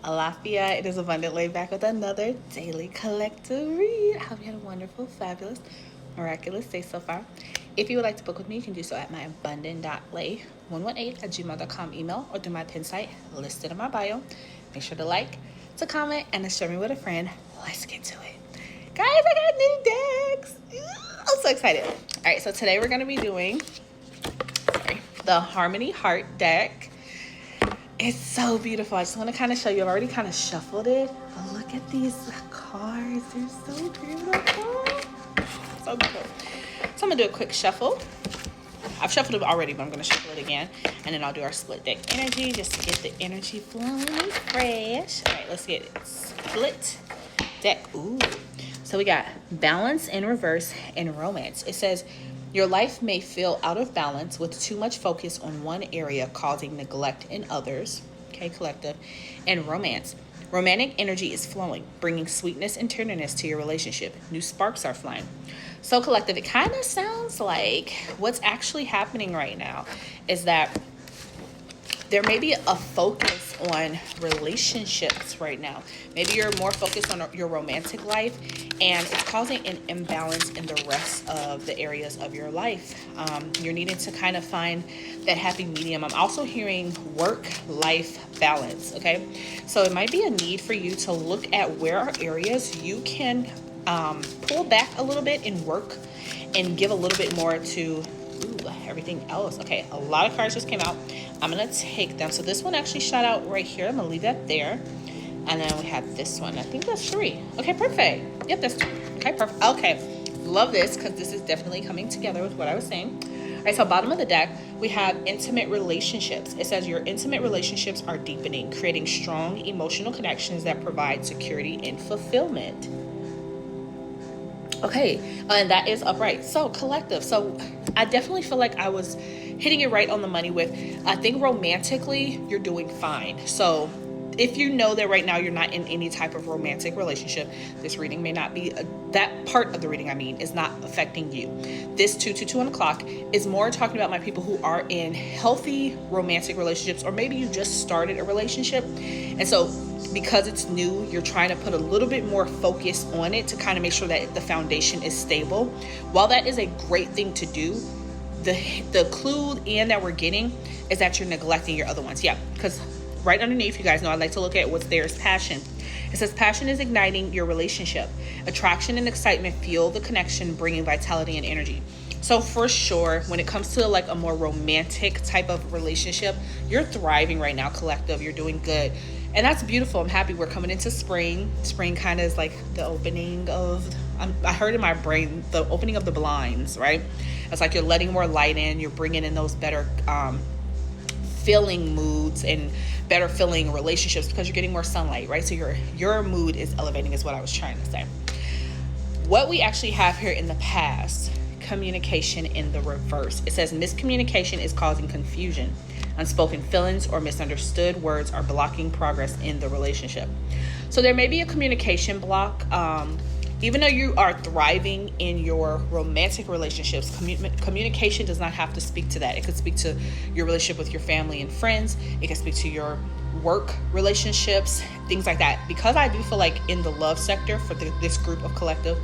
Alafia. It is Abundant Lei back with another daily collective read. I hope you had a wonderful, fabulous, miraculous day so far. If you would like to book with me, you can do so at my abundant.lay118@gmail.com email or through my pin site listed in my bio. Make sure to like, to comment, and to share me with a friend. Let's get to it. Guys, I got new decks. I'm so excited. All right, so today we're going to be doing the Harmony Heart deck. It's so beautiful. I just want to kind of show you. I've already kind of shuffled it, but look at these cards. They're so beautiful. So beautiful. So I'm going to do a quick shuffle. I've shuffled it already, but I'm going to shuffle it again. And then I'll do our split deck energy just to get the energy flowing fresh. All right, let's get it. Split deck. Ooh. So we got balance in reverse and romance. It says, your life may feel out of balance with too much focus on one area, causing neglect in others. Okay, collective. And romance. Romantic energy is flowing, bringing sweetness and tenderness to your relationship. New sparks are flying. So collective, it kind of sounds like what's actually happening right now is that there may be a focus on relationships right now. Maybe you're more focused on your romantic life, and it's causing an imbalance in the rest of the areas of your life. You're needing to kind of find that happy medium. I'm also hearing work-life balance, okay? So it might be a need for you to look at where are areas you can pull back a little bit in work and give a little bit more to everything else. Okay, a lot of cards just came out. I'm gonna take them. So this one actually shot out right here. I'm gonna leave that there. And then we have this one. I think that's 3. Okay, perfect. Yep, that's 2. Okay, perfect. Okay, love this because this is definitely coming together with what I was saying. All right, so bottom of the deck, we have intimate relationships. It says your intimate relationships are deepening, creating strong emotional connections that provide security and fulfillment. Okay, and that is upright. So collective. So I definitely feel like I was hitting it right on the money with, I think romantically, you're doing fine. So if you know that right now you're not in any type of romantic relationship, this reading may not be, that part of the reading, I mean, is not affecting you. This 2 to 2 o'clock is more talking about my people who are in healthy romantic relationships, or maybe you just started a relationship. And so because it's new, you're trying to put a little bit more focus on it to kind of make sure that the foundation is stable. While that is a great thing to do, the clue and that we're getting is that you're neglecting your other ones. Yeah, because right underneath, you guys know I like to look at what's there is passion. It says passion is igniting your relationship. Attraction and excitement fuel the connection, bringing vitality and energy. So for sure, when it comes to like a more romantic type of relationship, you're thriving right now, collective. You're doing good. And that's beautiful. I'm happy we're coming into spring. Spring kind of is like the opening of, I heard in my brain, the opening of the blinds, right? It's like you're letting more light in. You're bringing in those better feeling moods and better feeling relationships because you're getting more sunlight, right? So your mood is elevating is what I was trying to say. What we actually have here in the past, communication in the reverse. It says miscommunication is causing confusion. Unspoken feelings or misunderstood words are blocking progress in the relationship. So there may be a communication block. Even though you are thriving in your romantic relationships, communication does not have to speak to that. It could speak to your relationship with your family and friends. It can speak to your work relationships, things like that. Because I do feel like in the love sector for this group of collective,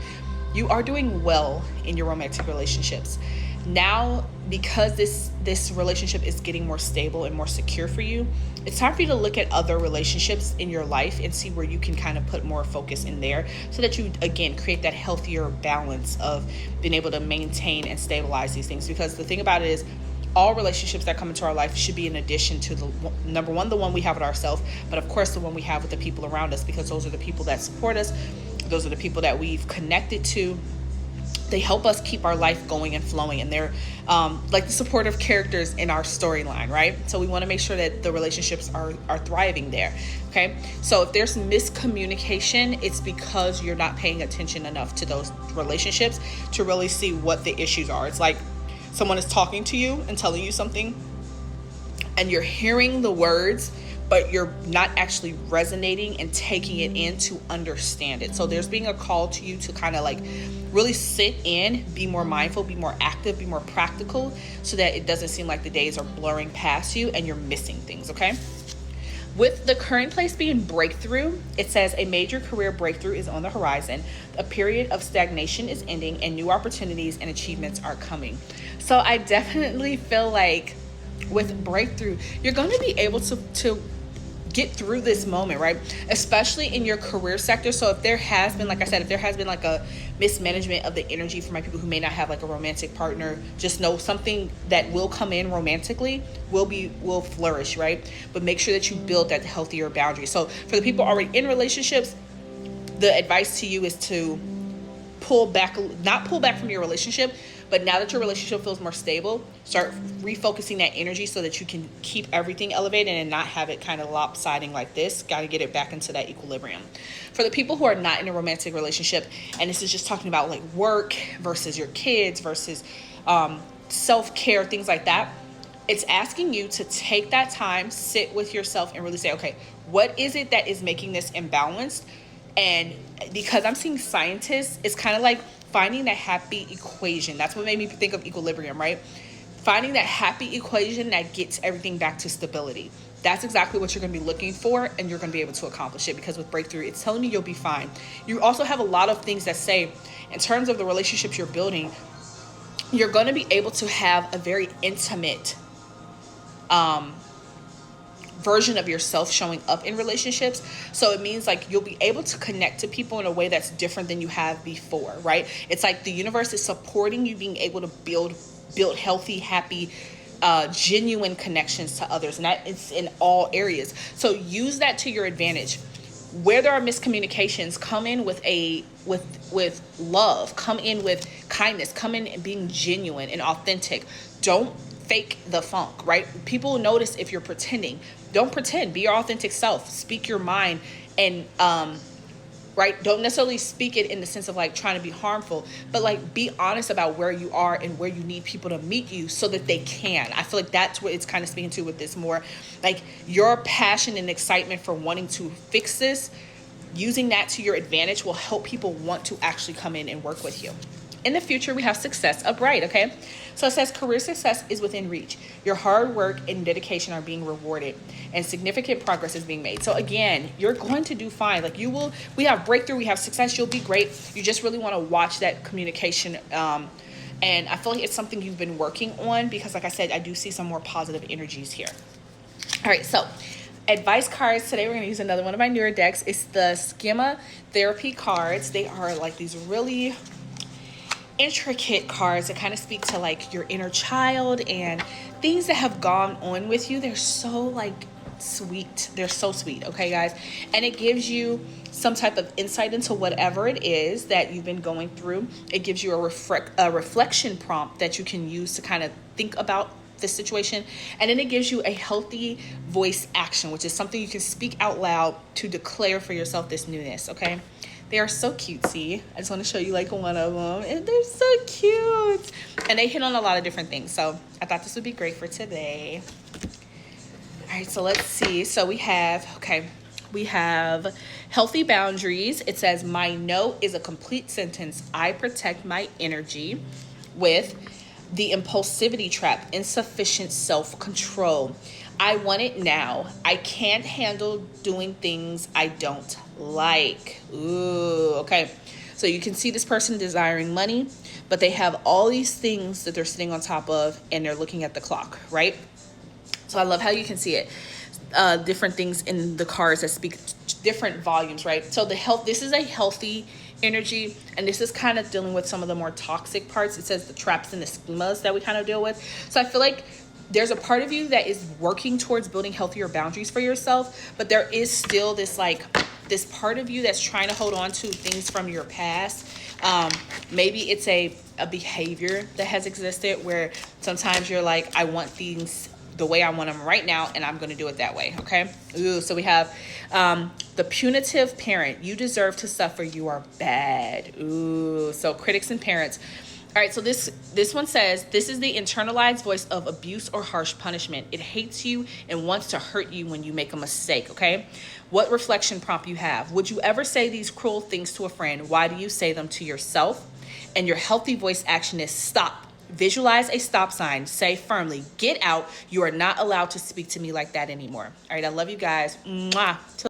you are doing well in your romantic relationships. Now, because this relationship is getting more stable and more secure for you, it's time for you to look at other relationships in your life and see where you can kind of put more focus in there so that you, again, create that healthier balance of being able to maintain and stabilize these things. Because the thing about it is, all relationships that come into our life should be in addition to the number one, the one we have with ourselves, but of course the one we have with the people around us, because those are the people that support us. Those are the people that we've connected to. They help us keep our life going and flowing, and they're like the supportive characters in our storyline, right? So we want to make sure that the relationships are thriving there, okay? So if there's miscommunication, it's because you're not paying attention enough to those relationships to really see what the issues are. It's like someone is talking to you and telling you something, and you're hearing the words, but you're not actually resonating and taking it in to understand it. So there's being a call to you to kind of like really sit in, be more mindful, be more active, be more practical, so that it doesn't seem like the days are blurring past you and you're missing things, okay? With the current place being breakthrough, it says a major career breakthrough is on the horizon. A period of stagnation is ending and new opportunities and achievements are coming. So I definitely feel like with breakthrough, you're going to be able to get through this moment, right? Especially in your career sector. So if there has been, like I said, if there has been like a mismanagement of the energy for my people who may not have like a romantic partner, just know something that will come in romantically will flourish, right? But make sure that you build that healthier boundary. So for the people already in relationships, the advice to you is to not pull back from your relationship, but now that your relationship feels more stable, start refocusing that energy so that you can keep everything elevated and not have it kind of lopsiding like this. Got to get it back into that equilibrium. For the people who are not in a romantic relationship, and this is just talking about like work versus your kids versus self-care, things like that, it's asking you to take that time, sit with yourself and really say, okay, what is it that is making this imbalanced? And because I'm seeing scientists, it's kind of like finding that happy equation. That's what made me think of equilibrium, right? Finding that happy equation that gets everything back to stability. That's exactly what you're going to be looking for, and you're going to be able to accomplish it, because with breakthrough, it's telling you you'll be fine. You also have a lot of things that say, in terms of the relationships you're building, you're going to be able to have a very intimate version of yourself showing up in relationships. So it means like you'll be able to connect to people in a way that's different than you have before, right? It's like the universe is supporting you being able to build healthy, happy, genuine connections to others, and that it's in all areas. So use that to your advantage. Where there are miscommunications, come in with love, come in with kindness, come in being genuine and authentic. Don't fake the funk, right? People notice if you're pretending. Don't pretend. Be your authentic self. Speak your mind, and right? Don't necessarily speak it in the sense of like trying to be harmful, but like be honest about where you are and where you need people to meet you so that they can. I feel like that's what it's kind of speaking to with this more. Like your passion and excitement for wanting to fix this, using that to your advantage will help people want to actually come in and work with you. In the future, we have success upright, okay? So it says career success is within reach. Your hard work and dedication are being rewarded, and significant progress is being made. So again, you're going to do fine. Like we have breakthrough, we have success, you'll be great. You just really want to watch that communication. And I feel like it's something you've been working on, because like I said, I do see some more positive energies here. All right, so advice cards. Today we're going to use another one of my newer decks. It's the Schema Therapy cards. They are like these really intricate cards that kind of speak to like your inner child and things that have gone on with you. They're so like sweet. They're so sweet. Okay, guys. And it gives you some type of insight into whatever it is that you've been going through. It gives you a reflection prompt that you can use to kind of think about the situation. And then it gives you a healthy voice action, which is something you can speak out loud to declare for yourself this newness. Okay. They are so cutesy. I just want to show you like one of them. And they're so cute. And they hit on a lot of different things. So I thought this would be great for today. All right, so let's see. So we have healthy boundaries. It says, my no is a complete sentence. I protect my energy. With the impulsivity trap, insufficient self-control. I want it now. I can't handle doing things I don't like. Ooh, okay. So you can see this person desiring money, but they have all these things that they're sitting on top of, and they're looking at the clock, right? So I love how you can see it. Different things in the cards that speak different volumes, right? So this is a healthy energy, and this is kind of dealing with some of the more toxic parts. It says the traps and the schemas that we kind of deal with. So I feel like there's a part of you that is working towards building healthier boundaries for yourself, but there is still this part of you that's trying to hold on to things from your past. Maybe it's a behavior that has existed where sometimes you're like, I want things the way I want them right now, and I'm going to do it that way. Okay. Ooh, so we have the punitive parent. You deserve to suffer. You are bad. Ooh, so critics and parents. All right, so this one says, this is the internalized voice of abuse or harsh punishment. It hates you and wants to hurt you when you make a mistake, okay? What reflection prompt you have? Would you ever say these cruel things to a friend? Why do you say them to yourself? And your healthy voice action is stop. Visualize a stop sign. Say firmly, get out. You are not allowed to speak to me like that anymore. All right, I love you guys. Mwah.